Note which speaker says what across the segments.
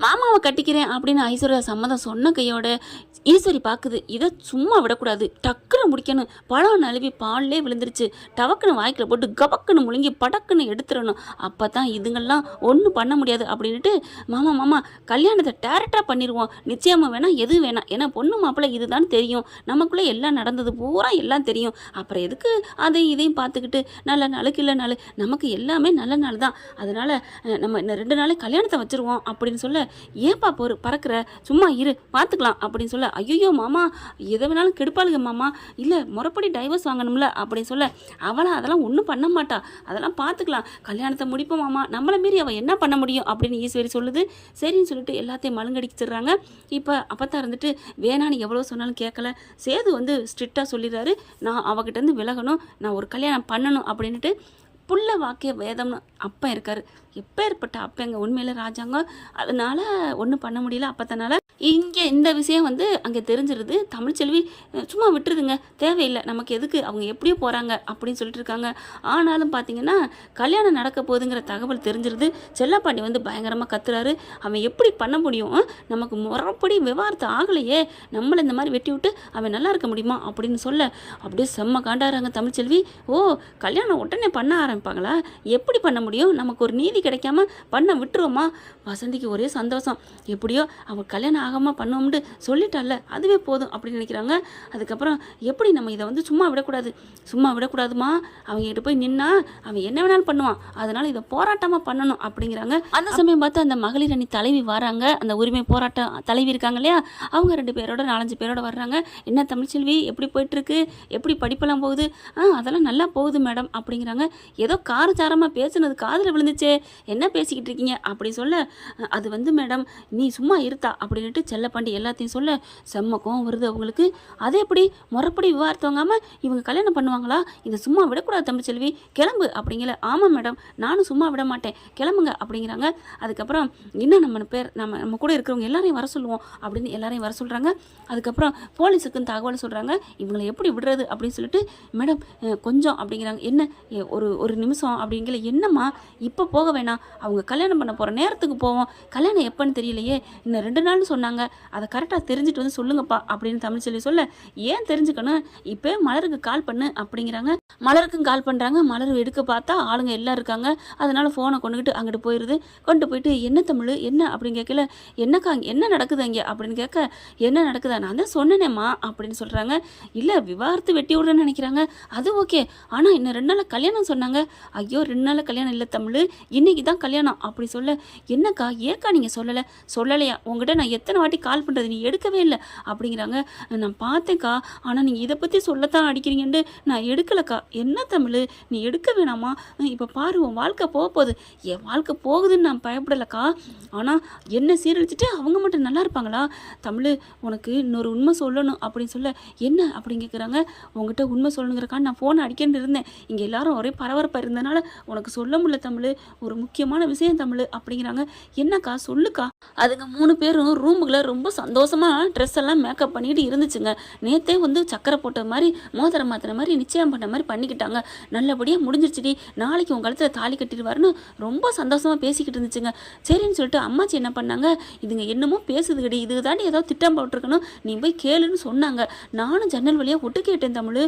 Speaker 1: மாமாவை கட்டிக்கிறேன் அப்படின்னு ஐஸ்வர்யா சம்மதம் சொன்ன கையோட ஈஸ்வரி பார்க்குது. இதை சும்மா விடக்கூடாது, டக்குன்னு முடிக்கணும். பழம் நழுவி பால்லே விழுந்துருச்சு. டவக்குன்னு வாய்க்கில் போட்டு கபக்குன்னு முழுங்கி படக்குன்னு எடுத்துடணும். அப்போ தான் இதுங்கெல்லாம் ஒன்றும் பண்ண முடியாது அப்படின்ட்டு, மாமா கல்யாணத்தை டேரக்டாக பண்ணிடுவோம், நிச்சயமாக வேணாம் எதுவும் வேணாம், ஏன்னா பொண்ணு மாப்பிள்ளை இதுதான் தெரியும், நமக்குள்ளே எல்லாம் நடந்தது பூரா எல்லாம் தெரியும், அப்புறம் எதுக்கு அதையும் இதையும் பார்த்துக்கிட்டு நல்ல நாளுக்கு இல்லை நாள், நமக்கு எல்லாமே நல்ல நாள் தான், அதனால் நம்ம இன்னும் 2 நாளே கல்யாணத்தை வச்சுருவோம் அப்படின்னு சொல்ல, ஏன்பா பறக்கிற, சும்மா இரு பார்த்துக்கலாம் அப்படின்னு சொல்ல, ஐயோ மாமா எதை வேணாலும் கெடுப்பாளுங்க மாமா, இல்லை முறைப்படி டைவர்ஸ் வாங்கணும்ல அப்படின்னு சொல்ல, அவளை அதெல்லாம் ஒன்றும் பண்ண மாட்டா, அதெல்லாம் பார்த்துக்கலாம், கல்யாணத்தை முடிப்போம் மாமா, நம்மளை மீறி அவள் என்ன பண்ண முடியும் அப்படின்னு ஈஸ்வரி சொல்லுது. சரின்னு சொல்லிட்டு எல்லாத்தையும் மழுங்கடிச்சிடுறாங்க. இப்போ அப்பத்தான் இருந்துட்டு வேணான்னு எவ்வளோ சொன்னாலும் கேட்கல. சேது வந்து ஸ்ட்ரிக்டாக சொல்லிடுறாரு, நான் அவகிட்டேருந்து விலகணும், நான் ஒரு கல்யாணம் பண்ணணும் அப்படின்ட்டு. புள்ள வாக்கிய வேதம்னு அப்போ இருக்கார். எப்பேற்பட்ட அப்பங்க உண்மையில் ராஜாங்க, அதனால் ஒன்றும் பண்ண முடியல. அப்பத்தனால இங்கே இந்த விஷயம் வந்து அங்கே தெரிஞ்சிருது. தமிழ்ச்செல்வி சும்மா விட்டுருதுங்க, தேவையில்லை, நமக்கு எதுக்கு, அவங்க எப்படியோ போகிறாங்க அப்படின்னு சொல்லிட்டு இருக்காங்க. ஆனாலும் பார்த்தீங்கன்னா கல்யாணம் நடக்க போகுதுங்கிற தகவல் தெரிஞ்சிருது. செல்லப்பாண்டி வந்து பயங்கரமாக கத்துறாரு. அவன் எப்படி பண்ண முடியும், நமக்கு முறைப்படி விவாகரத்து ஆகலையே, நம்மளை இந்த மாதிரி வெட்டி விட்டு அவன் நல்லா இருக்க முடியுமா அப்படின்னு சொல்ல, அப்படியே செம்ம காண்டாகிறாங்க தமிழ்ச்செல்வி. ஓ, கல்யாணம் உடனே பண்ண ஆரம்பிப்பாங்களா, எப்படி பண்ண முடியும், நமக்கு ஒரு நீதி கிடைக்காம பண்ண விட்டுருவோமா. வசந்திக்கு ஒரே சந்தோஷம், எப்படியோ அவள் கல்யாணம் ஆகாமல் பண்ணுவோம்னு சொல்லிட்டால, அதுவே போதும் அப்படின்னு நினைக்கிறாங்க. அதுக்கப்புறம் எப்படி நம்ம இதை வந்து சும்மா விடக்கூடாதுமா, அவங்க போய் நின்னா அவன் என்ன வேணாலும் பண்ணுவான், அதனால இதை போராட்டமாக பண்ணணும் அப்படிங்கிறாங்க. அந்த சமயம் பார்த்து அந்த மகளிர் அணி தலைவி வராங்க, அந்த உரிமை போராட்ட தலைவி இருக்காங்க இல்லையா, அவங்க 2 பேரோட 4-5 பேரோட வர்றாங்க. என்ன தமிழ்ச்செல்வி எப்படி போயிட்டுருக்கு, எப்படி படிப்பெல்லாம் போகுது, அதெல்லாம் நல்லா போகுது மேடம் அப்படிங்கிறாங்க. ஏதோ காரச்சாரமாக பேசுனது காதில் விழுந்துச்சே, என்ன பேசிக்கிட்டு இருக்கீங்க அப்படி சொல்ல, அது வந்து மேடம் நீ சும்மா இருத்தா அப்படின்ட்டு செல்லப்பாண்டி எல்லாத்தையும் சொல்ல, செம்ம கோவம் வருது அவங்களுக்கு. அதே எப்படி முறைப்படி விவாகரத்து வாங்காமல் இவங்க கல்யாணம் பண்ணுவாங்களா, இதை சும்மா விடக்கூடாது தமிழ்ச்செல்வி, கிளம்பு அப்படிங்கிற. ஆமாம் மேடம், நானும் சும்மா விட மாட்டேன், கிளம்புங்க அப்படிங்கிறாங்க. அதுக்கப்புறம் இன்னும் நம்ம கூட இருக்கிறவங்க எல்லாரையும் வர சொல்லுவோம் அப்படின்னு எல்லாரையும் வர சொல்கிறாங்க. அதுக்கப்புறம் போலீஸுக்குன்னு தகவல் சொல்கிறாங்க, இவங்களை எப்படி விடுறது அப்படின்னு சொல்லிட்டு, மேடம் கொஞ்சம் அப்படிங்கிறாங்க. என்ன ஒரு நிமிஷம் அப்படிங்கிற. என்னம்மா இப்போ போக வேணாம், அவங்க கல்யாணம் பண்ண போகிற நேரத்துக்கு போவோம், கல்யாணம் எப்போன்னு தெரியலையே, இன்னும் 2 நாள்னு சொன்னாங்க, அதை கரெக்டாக தெரிஞ்சுட்டு வந்து சொல்லுங்கப்பா அப்படின்னு தமிழ்ச்செல்வி சொல்ல, ஏன் தெரிஞ்சுக்கணும், இப்போ மலருக்கு கால் பண்ணு அப்படிங்கிறாங்க. மலருக்கும் கால் பண்ணுறாங்க. மலர் எடுக்க பார்த்தா ஆளுங்க எல்லாம் இருக்காங்க. அதனால ஃபோனை கொண்டுக்கிட்டு அங்கிட்டு போயிடுது. கொண்டு போயிட்டு என்ன தமிழ் என்ன அப்படின்னு கேட்கல, என்னக்கா என்ன நடக்குது அங்கே அப்படின்னு கேட்க, என்ன நடக்குதா, நான் தான் சொன்னேனேம்மா அப்படின்னு சொல்கிறாங்க. இல்லை விவாகரத்து வெட்டி விடுறேன்னு நினைக்கிறாங்க, அது ஓகே, ஆனால் இன்னும் 2 நாள் கல்யாணம் சொன்னாங்க. ஐயோ 2 நாள் கல்யாணம் இல்லை தமிழ், இன்னைக்கு தான் கல்யாணம் அப்படி சொல்ல, என்னக்கா ஏக்கா நீங்கள் சொல்லலையா, உங்கள்கிட்ட நான் எத்தனை வாட்டி கால் பண்ணுறது, நீ எடுக்கவே இல்லை அப்படிங்கிறாங்க. நான் பார்த்தேன்க்கா, ஆனால் நீங்கள் இதை பற்றி சொல்லத்தான் அடிக்கிறீங்கன்ட்டு நான் எடுக்கலக்கா. என்ன தமிழ் நீ எடுக்க வேணாமா, இப்போ பாரு உன் வாழ்க்கை போகுது, என் வாழ்க்கை போகுதுன்னு நான் பயப்படலைக்கா, ஆனால் என்ன சீரழிச்சிட்டு அவங்க மட்டும் நல்லா இருப்பாங்களா, தமிழ் உனக்கு இன்னொரு உண்மை சொல்லணும் அப்படின்னு சொல்ல, என்ன அப்படின்னு கேட்குறாங்க. உங்ககிட்ட உண்மை சொல்லணுங்கிறக்கா நான் ஃபோனை அடிக்கன்னு இருந்தேன், இங்கே எல்லாரும் ஒரே பரபரப்பாக இருந்தனால உனக்கு சொல்ல முடியல தமிழ், ஒரு முக்கியமான விஷயம் தமிழ் அப்படிங்கிறாங்க. என்னக்கா சொல்லுக்கா. அதுங்க 3 பேரும் ரூமுக்குள்ள ரொம்ப சந்தோஷமாக ட்ரெஸ் எல்லாம் மேக்கப் பண்ணிட்டு இருந்துச்சுங்க. நேற்றே வந்து சக்கரை போட்ட மாதிரி மோதிரம் மாத்திர மாதிரி நிச்சயம் பண்ண மாதிரி பண்ணிக்கிட்டாங்க, நல்லபடியாக முடிஞ்சிருச்சுடி, நாளைக்கு உங்கள் கழுத்தில் தாலி கட்டிடுவாருன்னு ரொம்ப சந்தோஷமாக பேசிக்கிட்டு இருந்துச்சுங்க. சரின்னு சொல்லிட்டு அம்மாச்சி என்ன பண்ணாங்க, இதுங்க என்னமோ பேசுதுகடி, இது தாண்டி ஏதோ திட்டம் போட்டிருக்கணும், நீ போய் கேளுன்னு சொன்னாங்க. நானும் ஜன்னல் வழியாக ஒட்டு கேட்டேன் தமிழ்,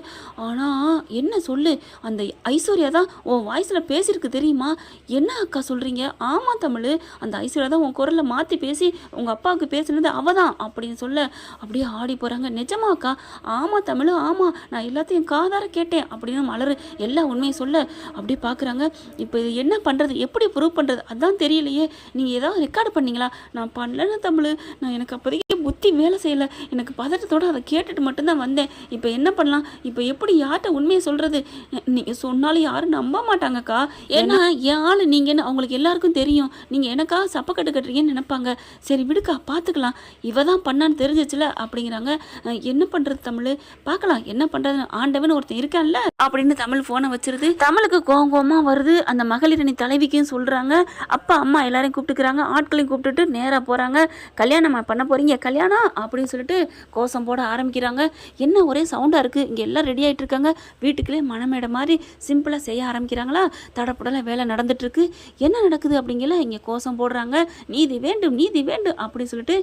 Speaker 1: ஆனால் என்ன சொல்லு, அந்த ஐஸ்வர்யா தான் உன் வாய்ஸில் பேசியிருக்கு தெரியுமா. என்ன அக்கா சொல்கிறீங்க. ஆமாம் தமிழ், அந்த ஐஸ்வர்யா தான் உன் குரலில் மாற்றி பேசி உங்கள் அப்பாவுக்கு பேசுனது அவ தான் அப்படின்னு சொல்ல, அப்படியே ஆடி போகிறாங்க. நிஜமா அக்கா. ஆமாம் தமிழ், ஆமாம், நான் எல்லாத்தையும் காதார கேட்டேன் அப்படின்னு மலர் எல்லா உண்மையும் சொல்ல, அப்படியே பார்க்குறாங்க. இப்போ இது என்ன பண்ணுறது, எப்படி ப்ரூவ் பண்ணுறது அதான் தெரியலையே, நீங்கள் ஏதாவது ரெக்கார்டு பண்ணீங்களா. நான் பண்ணலன்னு தமிழ், நான் எனக்கு அப்போதைக்கு புத்தி வேலை செய்யலை, எனக்கு பதட்டத்தோடு அதை கேட்டுட்டு மட்டும்தான் வந்தேன். இப்போ என்ன பண்ணலாம், இப்போ எப்படி யார்கிட்ட உண்மையை சொல்கிறது, நீங்கள் சொன்னாலும் யாரும் நம்ப மாட்டாங்கக்கா, ஏன்னா என் ஆள் நீங்கன்னு அவங்களுக்கு எல்லாருக்கும் தெரியும், நீங்கள் எனக்கா சப்பக்கட்டு கட்டுறீங்கன்னு நினைப்பாங்க. சரி விடுக்கா பார்த்துக்கலாம், இவ தான் பண்ணான்னு தெரிஞ்சிச்சுல அப்படிங்கிறாங்க. என்ன பண்ணுறது தமிழ், பார்க்கலாம் என்ன பண்ணுறதுன்னு, ஆண்டவன் ஒருத்தன் இருக்கான்ல அப்படின்னு தமிழ் ஃபோனை வச்சிருது. தமிழுக்கு கோவமாக வருது. அந்த மகளிர் அணி தலைவிக்கும் சொல்கிறாங்க. அப்பா அம்மா எல்லாரையும் கூப்பிட்டுக்கிறாங்க, ஆட்களையும் கூப்பிட்டுட்டு நேராக போகிறாங்க. கல்யாணம் பண்ண போகிறீங்க, கல்யாணம் அப்படின்னு சொல்லிட்டு கோஷம் போட ஆரம்பிக்கிறாங்க. என்ன ஒரே சவுண்டாக இருக்குது, இங்கே எல்லாம் ரெடி ஆகிட்டு இருக்காங்க. வீட்டுக்குள்ளே மணமேடை மாதிரி சிம்பிளாக செய்ய ஆரம்பிக்கிறாங்களா. தடப்படலாம் வேலை நடந்துட்டுருக்கு. என்ன நடக்குது அப்படிங்கல இங்கே கோஷம் போடுறாங்க. நீதி வேண்டும் நீதி வேண்டும் அப்படின்னு சொல்லிட்டு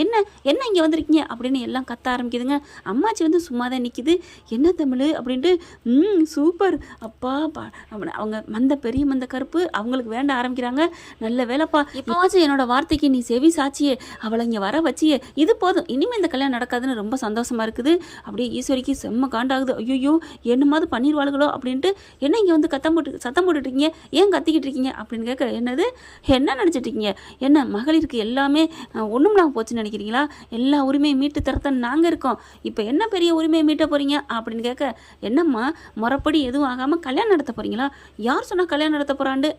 Speaker 1: என்ன என்ன இங்கே வந்திருக்கீங்க அப்படின்னு எல்லாம் கத்த ஆரம்பிக்குதுங்க. அம்மாச்சி வந்து சும்மா தான் நிற்கிது. என்ன தமிழ் அப்படின்ட்டு சூப்பர் அப்பா அவங்க மந்த பெரிய மந்த கருப்பு அவங்களுக்கு வேண்ட ஆரம்பிக்கிறாங்க. நல்ல வேலைப்பா, இப்போவாச்சும் என்னோட வார்த்தைக்கு நீ செவி சாச்சியே, அவளை இங்கே வர வச்சியே, இது போதும், இனிமேல் இந்த கல்யாணம் நடக்காதுன்னு ரொம்ப சந்தோஷமா இருக்குது. அப்படியே ஈஸ்வரிக்கு செம்ம காண்டாகுது. ஐயோ என்னமாவது பண்ணிடுவாளுகளோ அப்படின்ட்டு, என்ன இங்கே வந்து சத்தம் போட்டுட்டு இருக்கீங்க, ஏன் கத்திக்கிட்டு இருக்கீங்க அப்படின்னு கேட்க, என்னது என்ன நினச்சிட்டு இருக்கீங்க, என்ன மகளிருக்கு எல்லாமே ஒன்றும்லாம் போச்சுன்னு நினைக்கிறீங்களா, எல்லா உரிமையை மீட்டு தரத்தான் நாங்கள் இருக்கோம், இப்போ என்ன பெரிய உரிமையை மீட்ட போகிறீங்க அப்படின்னு கேட்க, என்னம்மா முறைப்படி எதுவும் ஆகாமல் கல்யாணம் நடத்த போகிறீங்களா, யார் சொன்னால் கல்யாணம் நடத்த போகிறாண்டு,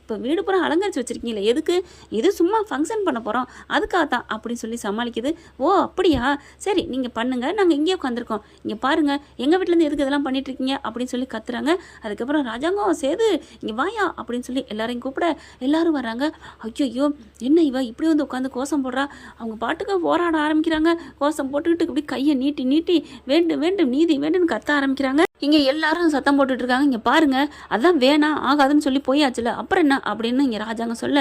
Speaker 1: இப்போ வீடு பூரா அலங்கரித்து வச்சுருக்கீங்களே எதுக்கு, இது சும்மா ஃபங்க்ஷன் பண்ண போகிறோம் அதுக்காக தான் அப்படின்னு சொல்லி சமாளிக்குது. ஓ அப்படியா, சரி நீங்கள் பண்ணுங்கள், நாங்கள் இங்கே உட்காந்துருக்கோம், இங்கே பாருங்கள் எங்கள் வீட்டிலேருந்து எதுக்கு இதெல்லாம் பண்ணிட்டுருக்கீங்க அப்படின்னு சொல்லி கத்துறாங்க. அதுக்கப்புறம் ராஜாங்கம் சேது இங்கே வாயா அப்படின்னு சொல்லி எல்லாரையும் கூப்பிட எல்லாரும் வராங்க. ஐயோ என்ன இவ இப்படி வந்து உட்காந்து கோஷம் போடுறா, அவங்க பாட்டுக்கு போராட ஆரம்பிக்கிறாங்க. கோஷம் போட்டுக்கிட்டு இப்படி கையை நீட்டி நீட்டி வேண்டும் வேண்டும் நீதி வேண்டும்னு கத்த ஆரம்பிக்கிறாங்க. இங்கே எல்லாரும் சத்தம் போட்டுட்டு இருக்காங்க. இங்கே பாருங்க அதான் வேணாம் ஆகாதுன்னு சொல்லி போயாச்சுல, அப்புறம் என்ன அப்படின்னு இங்கே ராஜாங்க சொல்ல,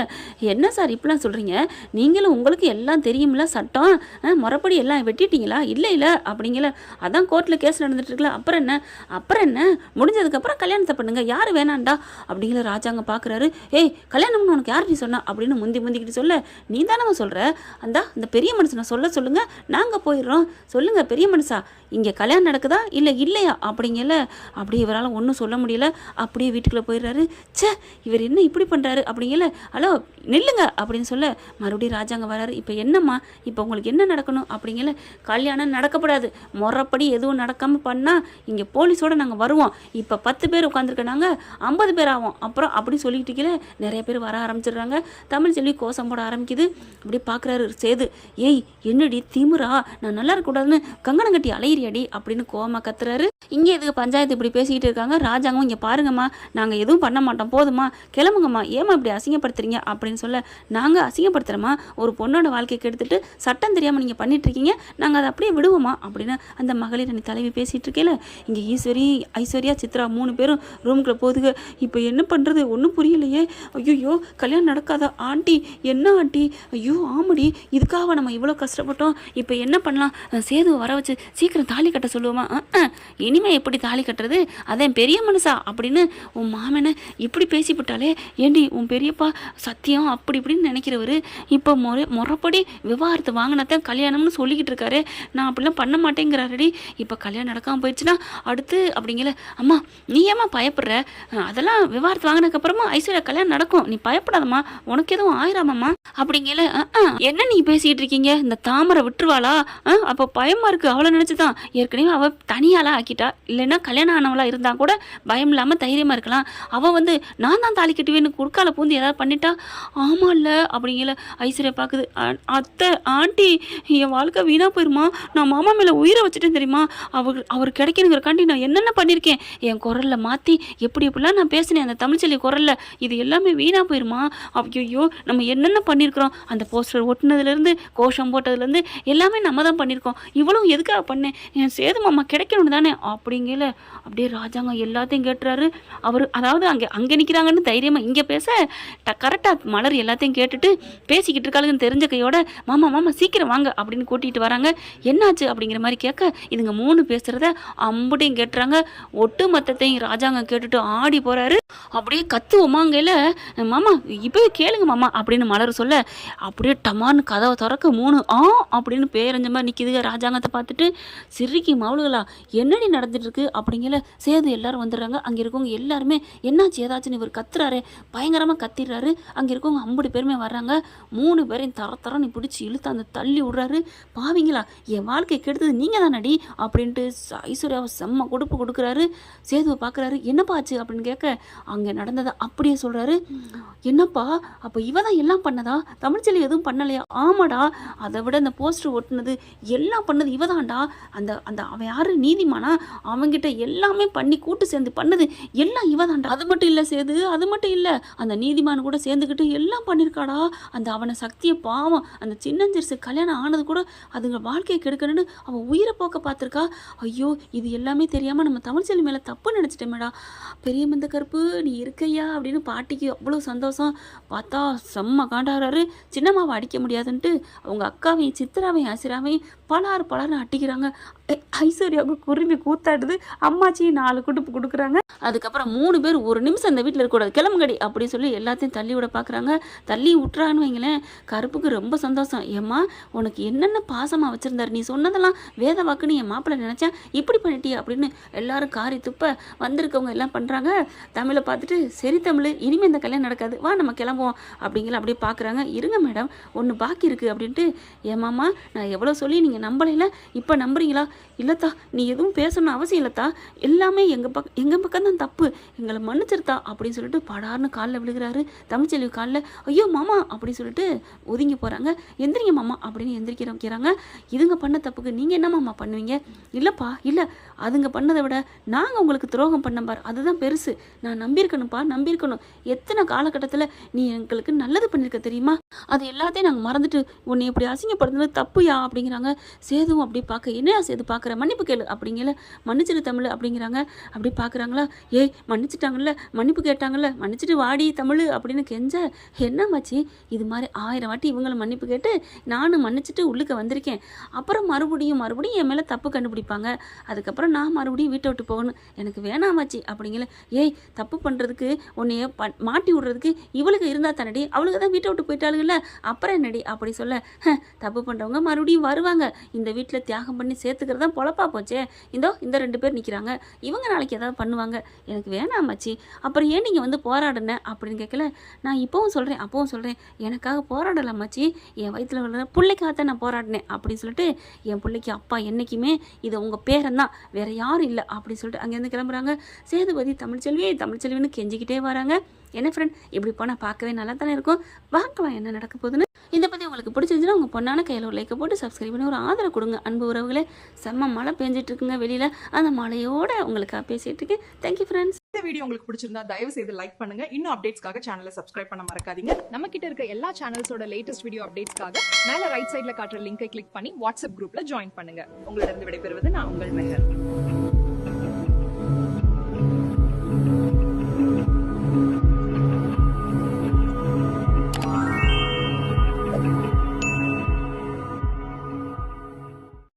Speaker 1: என்ன சார் இப்படிலாம் சொல்கிறீங்க, நீங்களும் உங்களுக்கு எல்லாம் தெரியுமில்ல, சட்டம் முறைப்படி எல்லாம் வெட்டிட்டீங்களா, இல்லை அப்படிங்கல, அதான் கோர்ட்டில் கேஸ் நடந்துட்டு இருக்குல்ல, அப்புறம் என்ன முடிஞ்சதுக்கப்புறம் கல்யாணத்தை பண்ணுங்க, யார் வேணாண்டா அப்படிங்கிற ராஜாங்க பார்க்குறாரு. ஏய் கல்யாணம்னு உனக்கு யார் நீ சொன்னா அப்படின்னு முந்திக்கிட்டு சொல்ல, நீ தானே சொல்கிற, அந்த பெரிய மனுஷனை சொல்லுங்கள் நாங்கள் போயிடுறோம், சொல்லுங்கள் பெரிய மனுஷா இங்கே கல்யாணம் நடக்குதா இல்லையா அப்படிங்கல. அப்படியே இவரால் ஒன்றும் சொல்ல முடியல. அப்படியே வீட்டுக்குள்ளே போயிடுறாரு. சே இவர் என்ன இப்படி பண்ணுறாரு அப்படிங்கல. ஹலோ நில்லுங்க அப்படின்னு சொல்ல மறுபடியும் ராஜாங்க வராரு. இப்போ என்னம்மா, இப்போ உங்களுக்கு என்ன நடக்கணும் அப்படிங்கல. கல்யாணம் நடக்கப்படாது, முறைப்படி எதுவும் நடக்காமல் பண்ணால் இங்கே போலீஸோடு நாங்கள் வருவோம், இப்போ 10 பேர் உட்காந்துருக்க நாங்கள் 50 பேர் ஆகும் அப்புறம் அப்படி சொல்லிக்கிட்டு நிறைய பேர் வர ஆரம்பிச்சிடுறாங்க. தமிழ் செல்வி கோஷம் போட ஆரம்பிக்குது. அப்படி பார்க்குறாரு சேது. ஏய் என்னடி திமுறா, நான் நல்லா இருக்கக்கூடாதுன்னு கங்கணம் கட்டி அலையிறியாடி அப்படின்னு கோவமா கத்துறாரு. இங்கே இதுக்கு பஞ்சாயத்து இப்படி பேசிக்கிட்டு இருக்காங்க. ராஜாங்கம் இங்கே பாருங்கம்மா நாங்கள் எதுவும் பண்ண மாட்டோம், போதுமா கிளம்புங்கம்மா, ஏமா இப்படி அசிங்கப்படுத்துறீங்க அப்படின்னு சொல்ல, நாங்கள் அசிங்கப்படுத்துகிறோமா, ஒரு பொண்ணோட வாழ்க்கைக்கு எடுத்துட்டு சட்டம் தெரியாமல் நீங்கள் பண்ணிட்டு இருக்கீங்க, நாங்கள் அதை அப்படியே விடுவோமா அப்படின்னு அந்த மகளிர் அணி தலைவி பேசிகிட்டு இருக்கேல. இங்கே ஈஸ்வரி ஐஸ்வர்யா சித்ரா 3 பேரும் ரூமுக்குள்ளே போதுங்க. இப்போ என்ன பண்ணுறது ஒன்றும் புரியலையே, ஐயோ கல்யாணம் நடக்காதா ஆண்டி, என்ன ஆண்டி, ஐயோ ஆமாடி இதுக்காக நம்ம இவ்வளோ கஷ்டப்பட்டோம், இப்போ என்ன பண்ணலாம், சேது வர வச்சு சீக்கிரம் தாலி கட்ட சொல்லுவோமா, இனிமே எப்படி தாலி கட்டுறது, அதன் பெரிய மனுஷா அப்படின்னு உன் மாமனை இப்படி பேசிவிட்டாலே, ஏண்டி உன் பெரியப்பா சத்தியம் அப்படி இப்படின்னு நினைக்கிறவர் இப்போ முறைப்படி விவாகரத்து வாங்கினத்தான் கல்யாணம்னு சொல்லிக்கிட்டு இருக்காரு, நான் அப்படிலாம் பண்ண மாட்டேங்கிறாரடி, இப்போ கல்யாணம் நடக்காமல் போயிடுச்சுன்னா அடுத்து அப்படிங்கல. அம்மா நீ ஏம்மா பயப்படுற, அதெல்லாம் விவாகரத்து வாங்கினதுக்கப்புறமா ஐஸ்வர்யா கல்யாணம் நடக்கும், நீ பயப்படாதம்மா, உனக்கு எதுவும் ஆயிராமம்மா அப்படிங்கல. என்ன நீ பேசிகிட்டு இருக்கீங்க, இந்த தாமரை விட்டுருவாளா, அப்போ பயமாக இருக்குது, அவளை நினச்சி தான், ஏற்கனவே அவள் தனியாலாம் ஆக்கிட்டா, இல்லைன்னா கல்யாணம் ஆனவளாக இருந்தால் கூட பயம் இல்லாமல் தைரியமாக இருக்கலாம், அவள் வந்து நான் தான் தாலி கட்டுவேன்னு குறுக்கால பூந்து ஏதாவது பண்ணிட்டா, ஆமாம் இல்லை அப்படிங்கல. ஐஸ்வர்யா பார்க்குது. அத்தை ஆண்டி என் வாழ்க்கை வீணாக போயிருமா, நான் மாமா மேலே உயிரை வச்சுட்டேன் தெரியுமா, அவர் கிடைக்கணுங்கிறக்காண்டி நான் என்னென்ன பண்ணியிருக்கேன், என் குரலில் மாற்றி எப்படிலாம் நான் பேசினேன் அந்த தமிழ்ச்செல்வி குரலில், இது எல்லாமே வீணாக போயிருமா, ஐயோ நம்ம என்னென்ன பண்ணியிருக்கிறோம், அந்த போஸ்டர் ஒட்டினதுலேருந்து கோஷம் போட்டதுலேருந்து எல்லாமே நம்ம தான் பண்ணியிருக்கோம், இவ்வளவு எதுக்காக பண்ணேன், என் சேது மாமா கிடைக்கணும் தானே அப்படிங்கல. அப்படியே ராஜாங்க எல்லாத்தையும் கேட்டுறாரு. அவர் அதாவது அங்கே நிற்கிறாங்கன்னு தைரியமாக இங்கே பேச கரெக்டாக மலர் எல்லாத்தையும் கேட்டுட்டு பேசிக்கிட்டு இருக்காளுன்னு தெரிஞ்ச கையோட, மாமா சீக்கிரம் வாங்க அப்படின்னு கூட்டிகிட்டு வராங்க. என்னாச்சு அப்படிங்கிற மாதிரி கேட்க, இதுங்க 3 பேசுகிறத அம்புட்டையும் கேட்டுறாங்க. ஒட்டு மொத்தத்தையும் ராஜாங்க கேட்டுட்டு ஆடி போகிறாரு. அப்படியே கத்துவோமாங்கல, மாமா இப்போவே கேளுங்க மாமா அப்படின்னு மலர் சொல்ல, அப்படியே டமான்னு கதவை திறக்க 3 அப்படின்னு பேரஞ்ச மாதிரி நிற்கிதுங்க. ராஜாங்கத்தை பார்த்துட்டு சிரிக்கி மவுளுகளா என்னடி நடந்துட்டு இருக்கு அப்படிங்கல. சேது எல்லாரும் வந்துடுறாங்க. அங்கே இருக்கவங்க எல்லாருமே என்னாச்சு ஏதாச்சுன்னு இவர் கத்துறாரு, பயங்கரமாக கத்திடுறாரு. அங்கே இருக்கவங்க 50 பேருமே வர்றாங்க. 3 பேரையும் தரன்னு பிடிச்சி இழுத்து அந்த தள்ளி விடுறாரு. பாவீங்களா என் வாழ்க்கை கெடுத்தது நீங்கள் தானடி அப்படின்ட்டு ஐஸ்வர்யாவை செம்ம கொடுக்குறாரு. சேதுவை பார்க்குறாரு. என்னப்பா ஆச்சு அப்படின்னு கேட்க, அங்கே நடந்ததை அப்படியே சொல்கிறாரு. என்னப்பா அப்போ இவ தான் எல்லாம் பண்ணதா, தமிழ்ச்செல்வி எதுவும் பண்ணலையா, ஆமாடா அதை விட அந்த போஸ்டர் ஒட்டுனது எல்லாம் பண்ணது இவதான்டா, அந்த அவன் யாரு நீதிமானா, அவங்கிட்ட எல்லாமே பண்ணி கூட்டு சேர்ந்து பண்ணது எல்லாம் இவதான்டா. அது மட்டும் இல்லை சேது, அது மட்டும் இல்லை அந்த நீதிமான் கூட சேர்ந்துக்கிட்டு எல்லாம் பண்ணியிருக்காடா, அந்த அவனை சக்தியை பாவம் அந்த சின்னஞ்சிறு முடிஞ்சிருச்சு, கல்யாணம் ஆனது கூட அதுங்க வாழ்க்கையை கெடுக்கணும்னு அவள் உயிரை போக்க பார்த்துருக்கா. ஐயோ இது எல்லாமே தெரியாமல் நம்ம தமிழ்ச்செல்வி மேலே தப்பு நினச்சிட்டேமேடா. பெரிய மந்த கருப்பு நீ இருக்கையா அப்படின்னு பாட்டிக்கு அவ்வளோ சந்தோஷம். பார்த்தா செம்ம காண்டாகிறாரு. சின்னம்மாவை அடிக்க முடியாதுன்ட்டு அவங்க அக்காவையும் சித்ராவையும் ஆசிராவையும் பலார்னு அட்டிக்கிறாங்க. ஐஸ்வர்யாவுக்கு குருவி கூத்தாடுது. அம்மாச்சியும் 4 குடுப்பு கொடுக்குறாங்க. அதுக்கப்புறம் 3 பேர் ஒரு நிமிஷம் அந்த வீட்டில் இருக்கக்கூடாது, கிளம்புங்கடி அப்படின்னு சொல்லி எல்லாத்தையும் தள்ளி விட பார்க்குறாங்க. தள்ளி விட்டுறான்னு வைங்களேன். கருப்புக்கு ரொம்ப சந்தோஷம். ஏம்மா உனக்கு என்னென்ன பாசமாக வச்சுருந்தாரு, நீ சொன்னதெல்லாம் வேத வாக்குன்னு என் மாப்பிள்ளை நினச்சேன், இப்படி பண்ணிட்டியா அப்படின்னு எல்லாரும் காரி துப்ப வந்திருக்கவங்க எல்லாம் பண்ணுறாங்க. தமிழை பார்த்துட்டு சரி தமிழ், இனிமேல் இந்த கல்யாணம் நடக்காது, வா நம்ம கிளம்புவோம் அப்படிங்கிற அப்படியே பார்க்குறாங்க. இருங்க மேடம், ஒன்று பாக்கி இருக்குது அப்படின்ட்டு. ஏமாம்மா நான் எவ்வளோ சொல்லி நீங்கள் நம்பலைல, இப்போ நம்புறீங்களா? இல்லைத்தா நீ எதுவும் பேசணும்னு அவசியம் இல்லைத்தா, எல்லாமே எங்கள் பக்கம் தான் தப்பு, எங்களை மன்னிச்சிருத்தா அப்படின்னு சொல்லிட்டு படார்னு காலில் விழுகிறாரு. தமிழ்ச்செல்வி காலில். ஐயோ மாமா அப்படின்னு சொல்லிட்டு ஒதுங்கி போகிறாங்க. எந்திரிங்க மாமா அப்படின்னு எந்திரிக்கிறாங்க. இதுங்க பண்ண தப்புக்கு நீங்கள் என்ன மாமா பண்ணுவீங்க? இல்லைப்பா இல்லை, அதுங்க பண்ணதை விட நாங்கள் உங்களுக்கு துரோகம் பண்ண பார், அதுதான் பெருசு. நான் நம்பியிருக்கணும். எத்தனை காலகட்டத்தில் நீ எங்களுக்கு நல்லது பண்ணியிருக்க தெரியுமா? அது எல்லாத்தையும் நாங்கள் மறந்துட்டு உன்னை இப்படி அசிங்கப்படுத்துனது தப்புயா அப்படிங்கிறாங்க. சேதுவும் அப்படி பார்க்க, என்னையா சேது பார்க்குற, மன்னிப்பு கேளு அப்படிங்கல. மன்னிச்சிரு தமிழ் அப்படிங்கிறாங்க. அப்படி பார்க்குறாங்களா, ஏய் மன்னிச்சிட்டாங்கல்ல, மன்னிப்பு கேட்டாங்கல்ல, மன்னிச்சிட்டு வாடி தமிழ் அப்படின்னு கெஞ்ச. என்னமாச்சு, இது மாதிரி 1000 வாட்டி இவங்களை மன்னிப்பு கேட்டு நானும் மன்னிச்சிட்டு உள்ளுக்க வந்திருக்கேன். அப்புறம் மறுபடியும் என் மேலே தப்பு கண்டுபிடிப்பாங்க. அதுக்கப்புறம் நான் மறுபடியும் வீட்டை விட்டு போகணும், எனக்கு வேணாமாச்சு அப்படிங்கல. ஏய் தப்பு பண்ணுறதுக்கு உன்னைய மாட்டி விடுறதுக்கு இவளுக்கு இருந்தால் தானடி, அவளுக்கு தான் வீட்டை விட்டு போயிட்டாளுங்கல்ல, அப்புறம் என்னடி அப்படி சொல்ல. தப்பு பண்ணுறவங்க மறுபடியும் வருவாங்க, இந்த வீட்டில் தியாகம் பண்ணி சேர்த்துக்கிறது தான் பொழப்பா போச்சே. இந்த 2 பேர் நிற்கிறாங்க, இவங்க நாளைக்கு ஏதாவது பண்ணுவாங்க, எனக்கு வேணாமாச்சு. அப்புறம் ஏன் நீங்கள் வந்து போராடுன அப்படின்னு கேட்கல. நான் இப்போவும் சொல்கிறேன் அப்பவும் சொல்கிறேன், எனக்காக போராடலாமாச்சு, என் வயிற்றில் விழுற பிள்ளைக்காகத்தான் நான் போராடினேன் அப்படின்னு சொல்லிட்டு, என் பிள்ளைக்கு அப்பா என்றைக்குமே இது உங்கள் பேரன் தான், வேறு யாரும் இல்லை அப்படின்னு சொல்லிட்டு அங்கேருந்து கிளம்புறாங்க. சேதுபதி தமிழ்ச்செல்வின்னு கெஞ்சிக்கிட்டே வராங்க. என்ன ஃப்ரெண்ட், இப்படி போனால் பார்க்கவே நல்லா தானே இருக்கும். பார்க்கலாம் என்ன நடக்க போகுதுன்னு. இதை பற்றி உங்களுக்கு பிடிச்சிருந்துச்சுன்னா உங்கள் பொண்ணான கையில் ஒரு லைக்கை போட்டு சப்ஸ்கிரைப் பண்ணி ஒரு ஆதரவு கொடுங்க. அன்பு உறவுகளே, செம்ம மழை பெஞ்சிட்டு இருக்குங்க வெளியில், அந்த மழையோட உங்களுக்காக பேசிகிட்டு இருக்கு. Thank you friends.
Speaker 2: இந்த வீடியோ உங்களுக்கு பிடிச்சிருந்தா தயவு செய்து லைக் பண்ணுங்க. இன்னும் அப்டேட்ஸ்க்காக சேனலை சப்ஸ்கிரைப் பண்ண மறக்காதீங்க. நம்ம கிட்ட இருக்க எல்லா சேனல்ஸோட லேட்டஸ்ட் வீடியோ அப்டேட்ஸ்க்காக மேல ரைட் சைட்ல காட்டுற லிங்கை கிளிக் பண்ணி வாட்ஸ்அப் குரூப்ல ஜாயின் பண்ணுங்க. உங்களிடம் விடைபெறுவது நான் உங்கள் மெஹர்.